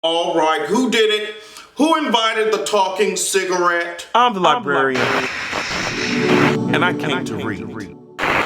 All right, who did it? Who invited the talking cigarette? I'm the librarian, and I came to read.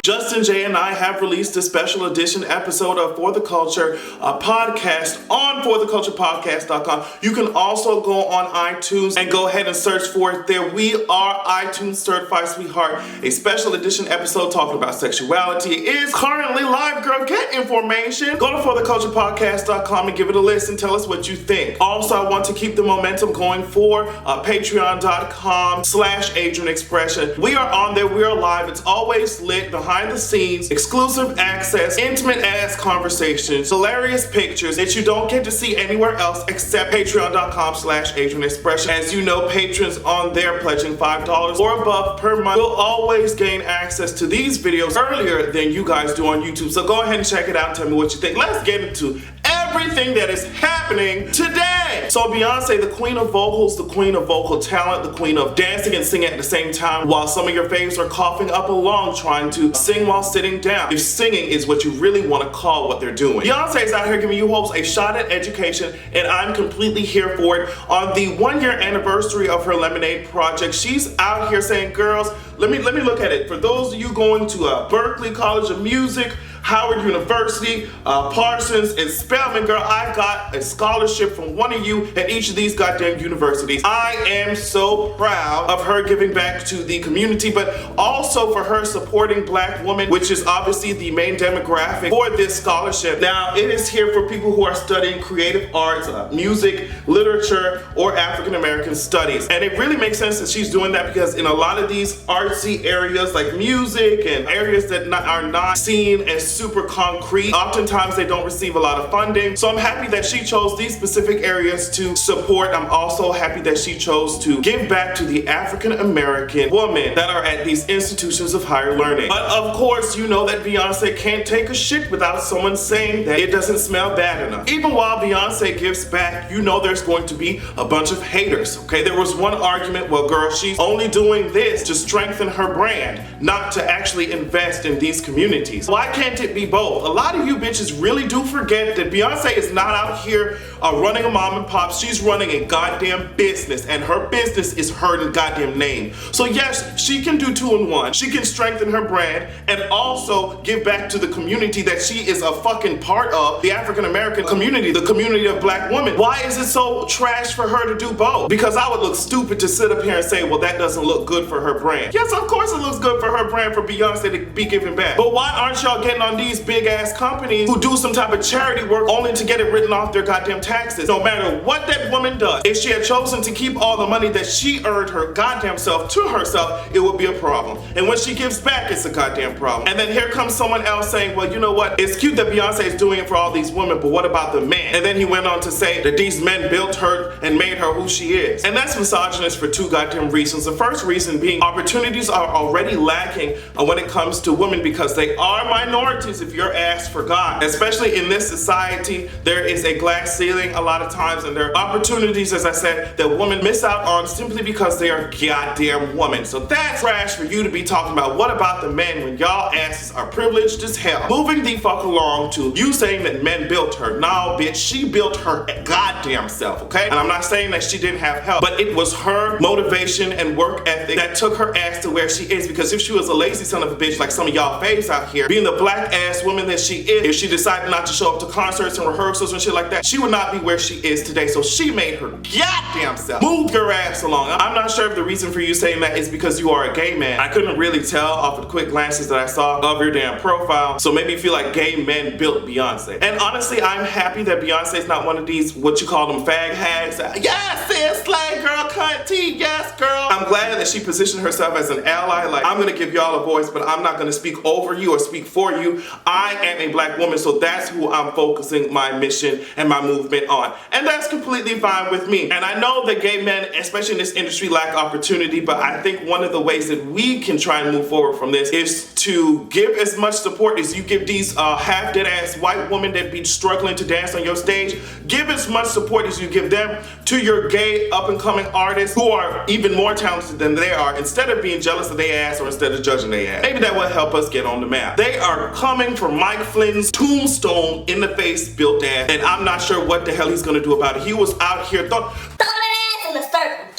Justin J and I have released a special edition episode of For the Culture, a podcast on fortheculturepodcast.com. You can also go on iTunes and go ahead and search for it there. We are iTunes Certified Sweetheart. A special edition episode talking about sexuality is currently live, girl. Get information. Go to fortheculturepodcast.com and give it a listen. Tell us what you think. Also, I want to keep the momentum going for patreon.com/Adrian Expression. We are on there. We are live. It's always lit behind the scenes, exclusive access, intimate ass conversations, hilarious pictures that you don't get to see anywhere else except patreon.com/Adrian Expression. As you know, patrons on there pledging $5 or above per month will always gain access to these videos earlier than you guys do on YouTube. So go ahead and check it out and tell me what you think. Let's get into everything that is happening today. So Beyonce, the queen of vocals, the queen of vocal talent, the queen of dancing and singing at the same time, while some of your faves are coughing up a lung trying to sing while sitting down, if singing is what you really want to call what they're doing. Beyonce is out here giving you hopes a shot at education, and I'm completely here for it. On the 1-year anniversary of her Lemonade project, she's out here saying, girls, let me look at it. For those of you going to Berkeley College of Music, Howard University, Parsons, and Spelman, girl, I got a scholarship from one of you at each of these goddamn universities. I am so proud of her giving back to the community, but also for her supporting Black women, which is obviously the main demographic for this scholarship. Now, it is here for people who are studying creative arts, music, literature, or African American studies. And it really makes sense that she's doing that because in a lot of these artsy areas like music and areas that are not seen as super concrete, oftentimes they don't receive a lot of funding. So I'm happy that she chose these specific areas to support. I'm also happy that she chose to give back to the African American women that are at these institutions of higher learning. But of course, you know that Beyonce can't take a shit without someone saying that it doesn't smell bad enough. Even while Beyonce gives back, you know there's going to be a bunch of haters, okay? There was one argument, well, girl, she's only doing this to strengthen her brand, not to actually invest in these communities. Why can't it be both? A lot of you bitches really do forget that Beyonce is not out here running a mom and pop. She's running a goddamn business, and her business is her goddamn name. So yes, she can do 2 in 1. She can strengthen her brand and also give back to the community that she is a fucking part of, the African American community, the community of Black women. Why is it so trash for her to do both? Because I would look stupid to sit up here and say, well, that doesn't look good for her brand. Yes, of course it looks good for her brand for Beyonce to be giving back. But why aren't y'all getting on these big ass companies who do some type of charity work only to get it written off their goddamn taxes? No matter what that woman does, if she had chosen to keep all the money that she earned her goddamn self to herself, it would be a problem. And when she gives back, it's a goddamn problem. And then here comes someone else saying, well, you know what? It's cute that Beyonce is doing it for all these women, but what about the men? And then he went on to say that these men built her and made her who she is. And that's misogynist for 2 goddamn reasons. The first reason being opportunities are already lacking when it comes to women because they are minorities if you're asked for God. Especially in this society, there is a glass ceiling a lot of times, and there are opportunities, as I said, that women miss out on simply because they are goddamn women. So that's trash for you to be talking about. What about the men when y'all asses are privileged as hell? Moving the fuck along to you saying that men built her. No, bitch, she built her goddamn self, okay? And I'm not saying that she didn't have help, but it was her motivation and work ethic that took her ass to where she is. Because if she was a lazy son of a bitch like some of y'all faves out here, being the Black ass woman that she is, if she decided not to show up to concerts and rehearsals and shit like that, she would not be where she is today. So she made her goddamn self. Move your ass along. I'm not sure if the reason for you saying that is because you are a gay man. I couldn't really tell off of the quick glances that I saw of your damn profile. So maybe you feel like gay men built Beyonce. And honestly, I'm happy that Beyonce is not one of these, what you call them, fag hags. Yes, sis, slay girl, cunt tea, yes, girl. I'm glad that she positioned herself as an ally. Like, I'm gonna give y'all a voice, but I'm not gonna speak over you or speak for you. I am a Black woman, so that's who I'm focusing my mission and my movement on. And that's completely fine with me. And I know that gay men, especially in this industry, lack opportunity, but I think one of the ways that we can try and move forward from this is to give as much support as you give these half-dead ass white women that be struggling to dance on your stage. Give as much support as you give them to your gay up-and-coming artists who are even more talented than they are, instead of being jealous of their ass or instead of judging their ass. Maybe that will help us get on the map. They are coming for Mike Flynn's tombstone in the face built ass, and I'm not sure what the hell he's gonna do about it. He was out here throwing that ass in the circle.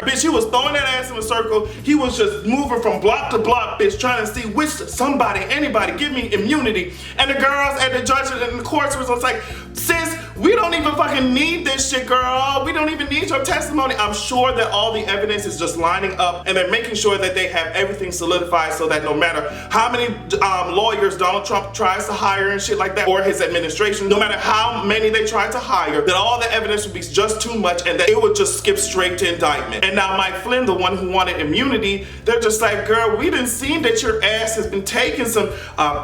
Bitch, he was throwing that ass in a circle. He was just moving from block to block, bitch, trying to see which anybody, give me immunity. And the girls and the judges and the courts was like, sis, we don't even fucking need this shit, girl. We don't even need your testimony. I'm sure that all the evidence is just lining up, and they're making sure that they have everything solidified so that no matter how many lawyers Donald Trump tries to hire and shit like that, or his administration, no matter how many they try to hire, that all the evidence would be just too much and that it would just skip straight to indictment. And now Mike Flynn, the one who wanted immunity, they're just like, girl, we done seen that your ass has been taking some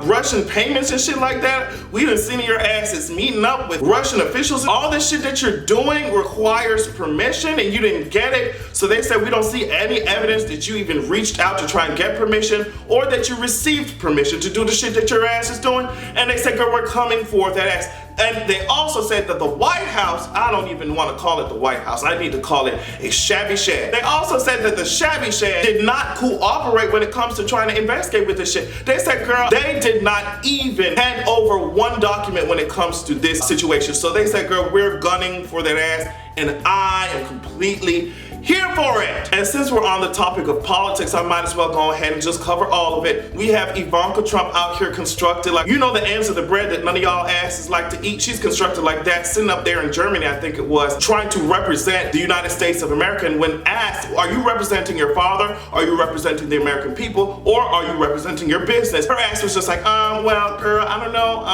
Russian payments and shit like that. We done seen your ass is meeting up with Russian officials. All this shit that you're doing requires permission and you didn't get it. So they said, we don't see any evidence that you even reached out to try and get permission or that you received permission to do the shit that your ass is doing. And they said, girl, we're coming for that ass. And they also said that the White House, I don't even want to call it the White House, I need to call it a shabby shad. They also said that the shabby shad did not cooperate when it comes to trying to investigate with this shit. They said, girl, they did not even hand over one document when it comes to this situation. So they said, girl, we're gunning for that ass, and I am completely here for it. And since we're on the topic of politics, I might as well go ahead and just cover all of it. We have Ivanka Trump out here constructed like, you know, the ends of the bread that none of y'all asses like to eat. She's constructed like that, sitting up there in Germany, I think it was, trying to represent the United States of America. And when asked, are you representing your father? Are you representing the American people? Or are you representing your business? Her ass was just like, well, girl, I don't know.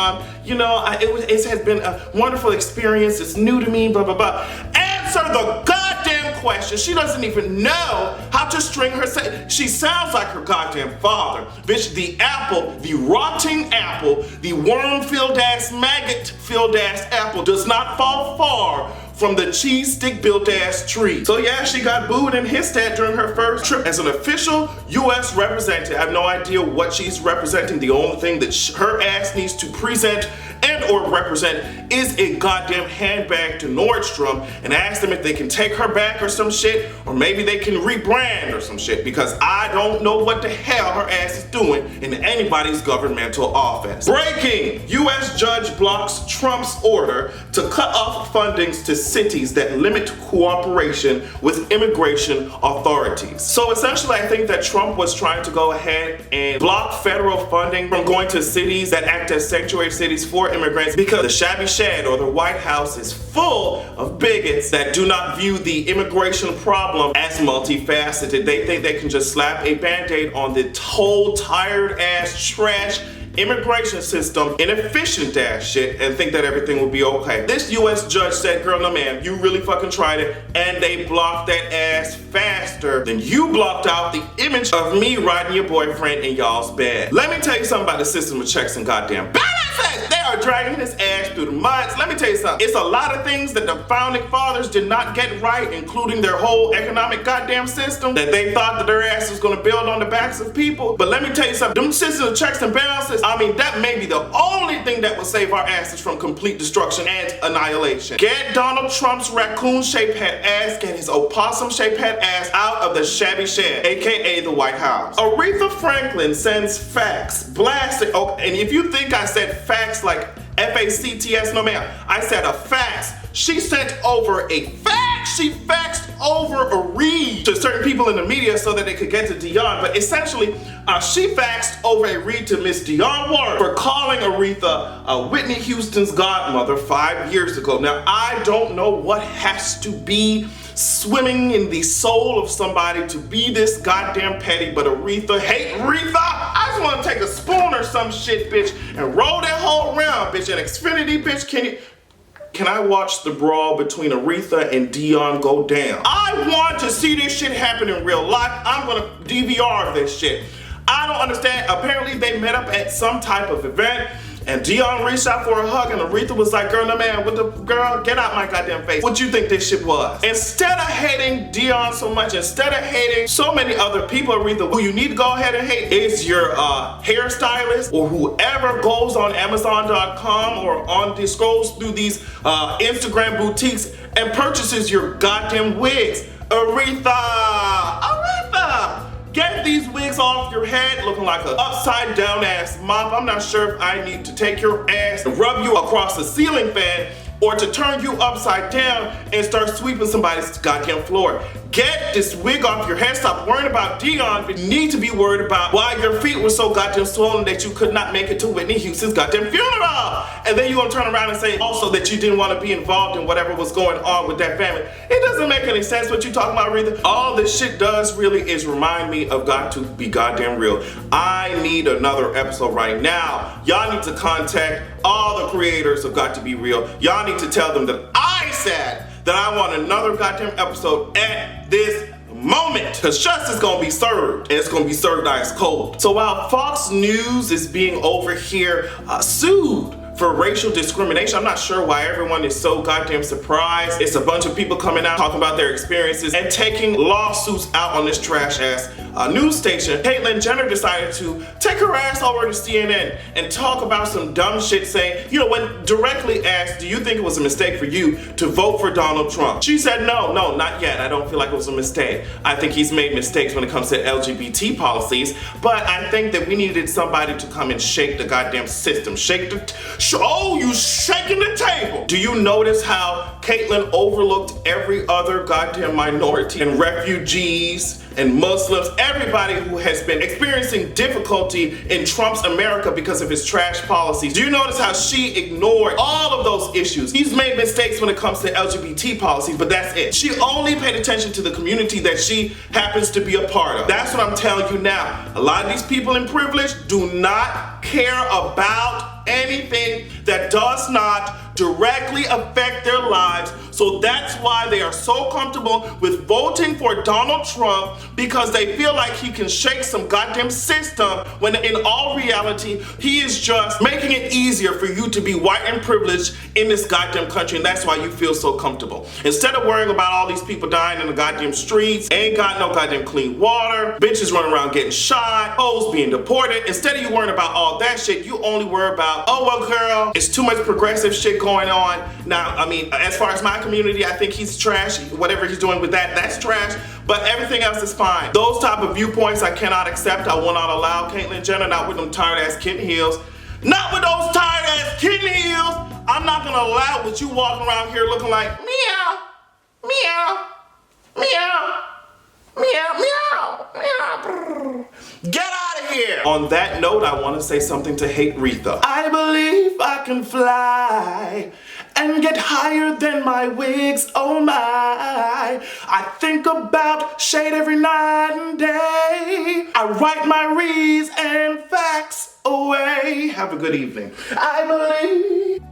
It has been a wonderful experience. It's new to me, blah, blah, blah. Answer the goddamn question. She doesn't even know how to string her sentence. She sounds like her goddamn father. Bitch, the apple, the rotting apple, the worm-filled ass, maggot-filled ass apple does not fall far from the cheese stick built ass tree. So yeah, she got booed and hissed at during her first trip as an official US representative. I have no idea what she's representing. The only thing that her ass needs to present and or represent is a goddamn handbag to Nordstrom and ask them if they can take her back or some shit, or maybe they can rebrand or some shit, because I don't know what the hell her ass is doing in anybody's governmental office. Breaking! US judge blocks Trump's order to cut off fundings to cities that limit cooperation with immigration authorities. So essentially, I think that Trump was trying to go ahead and block federal funding from going to cities that act as sanctuary cities for immigrants, because the shabby shad or the White House is full of bigots that do not view the immigration problem as multifaceted. They think they can just slap a band-aid on the whole tired ass trash immigration system, inefficient ass shit, and think that everything will be okay. This US judge said, girl, no ma'am, you really fucking tried it, and they blocked that ass faster than you blocked out the image of me riding your boyfriend in y'all's bed. Let me tell you something about the system of checks and goddamn balances. They are dragging this ass through the mud. Let me tell you something. It's a lot of things that the founding fathers did not get right, including their whole economic goddamn system that they thought that their ass was gonna build on the backs of people. But let me tell you something. Them systems of checks and balances, I mean, that may be the only thing that will save our asses from complete destruction and annihilation. Get Donald Trump's raccoon-shaped head ass, get his opossum-shaped head ass out of the shabby shed, aka the White House. Aretha Franklin sends fax blasting. Oh, and if you think I said fax like F-A-C-T-S, no ma'am, I said a fax. She sent over a fax. She faxed over a read to certain people in the media so that they could get to Dionne. But essentially, she faxed over a read to Miss Dionne Warwick for calling Aretha Whitney Houston's godmother 5 years ago. Now, I don't know what has to be swimming in the soul of somebody to be this goddamn petty, but Aretha, hey Aretha, I just want to take a spoon or some shit, bitch, and roll that whole round, bitch, and Xfinity, bitch, can I watch the brawl between Aretha and Dionne go down? I want to see this shit happen in real life. I'm gonna DVR this shit. I don't understand. Apparently they met up at some type of event And Dionne reached out for a hug, and Aretha was like, girl, no man, girl, get out my goddamn face. What you think this shit was? Instead of hating Dionne so much, instead of hating so many other people, Aretha, who you need to go ahead and hate is your hairstylist or whoever goes on Amazon.com or scrolls through these Instagram boutiques and purchases your goddamn wigs. Aretha! Get these wigs off your head looking like an upside down ass mop. I'm not sure if I need to take your ass and rub you across the ceiling fan or to turn you upside down and start sweeping somebody's goddamn floor. Get this wig off your head. Stop worrying about Dionne, but you need to be worried about why your feet were so goddamn swollen that you could not make it to Whitney Houston's goddamn funeral. And then you're gonna turn around and say also that you didn't want to be involved in whatever was going on with that family. It doesn't make any sense what you talking about, Aretha. All this shit does really is remind me of Got to Be Goddamn Real. I need another episode right now. Y'all need to contact all the creators of Got to Be Real. Y'all need to tell them that I said that I want another goddamn episode at this moment, because justice is gonna be served, and it's gonna be served ice cold. So while Fox News is being over here sued for racial discrimination, I'm not sure why everyone is so goddamn surprised. It's a bunch of people coming out talking about their experiences and taking lawsuits out on this trash ass news station. Caitlyn Jenner decided to take her ass over to CNN and talk about some dumb shit, saying, you know, when directly asked, do you think it was a mistake for you to vote for Donald Trump? She said, no, not yet. I don't feel like it was a mistake. I think he's made mistakes when it comes to LGBT policies, but I think that we needed somebody to come and shake the goddamn system. Oh, you shaking the table. Do you notice how Caitlyn overlooked every other goddamn minority and refugees and Muslims, everybody who has been experiencing difficulty in Trump's America because of his trash policies? Do you notice how she ignored all of those issues? He's made mistakes when it comes to LGBT policies, but that's it. She only paid attention to the community that she happens to be a part of. That's what I'm telling you now. A lot of these people in privilege do not care about anything that does not directly affect their lives. So that's why they are so comfortable with voting for Donald Trump, because they feel like he can shake some goddamn system, when in all reality, he is just making it easier for you to be white and privileged in this goddamn country, and that's why you feel so comfortable. Instead of worrying about all these people dying in the goddamn streets, ain't got no goddamn clean water, bitches running around getting shot, hoes being deported, instead of you worrying about all that shit, you only worry about, oh well girl, it's too much progressive shit going on. Now, I mean, as far as my community, I think he's trash. Whatever he's doing with that, that's trash. But everything else is fine. Those type of viewpoints I cannot accept. I will not allow Caitlyn Jenner, not with them tired ass kitten heels. Not with those tired ass kitten heels. I'm not gonna allow what you walking around here looking like meow, meow, meow, meow, meow, meow. Get out of here! On that note, I want to say something to hate Aretha. I believe I can fly and get higher than my wigs, oh my. I think about shade every night and day. I write my reads and facts away. Have a good evening. I believe